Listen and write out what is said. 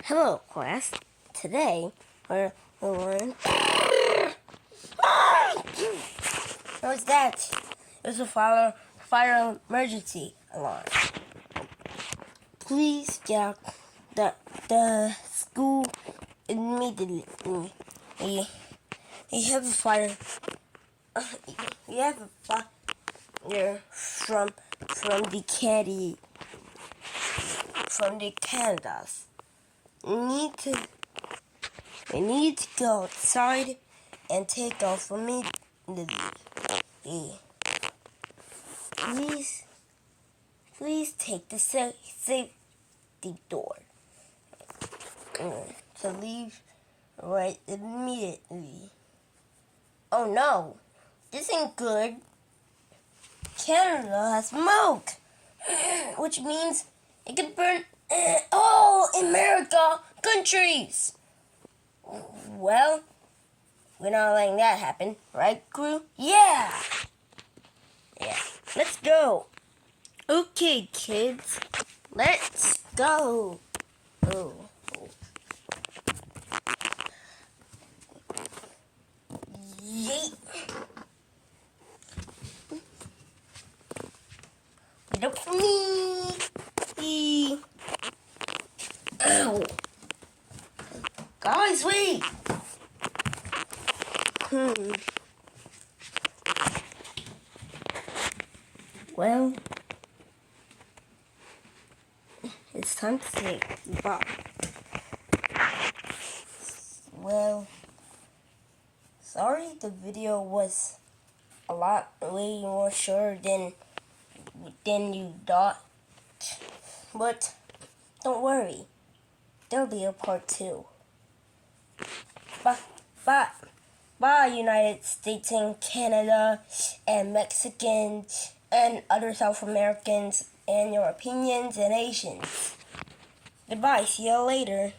Hello, class. Today, we're learning. What's that? It's a fire emergency alarm. Please get out the school immediately. We have a fire. We have a fire from the Canadas. We need to go outside and take off immediately. Please take the safety door to leave right immediately. Oh no, this ain't good. Canada has smoke, which means it could burn all America countries. Well, we're not letting that happen, right, crew? Yeah, let's go. Okay, kids, let's go. Oh. Yeet. Get up for me. Ow. Guys, wait. Well, it's time to say goodbye. Well, sorry the video was a lot way more short than you thought. But don't worry, there'll be a part 2. Bye, United States and Canada and Mexicans and other South Americans and Europeans and Asians. Goodbye, see you later.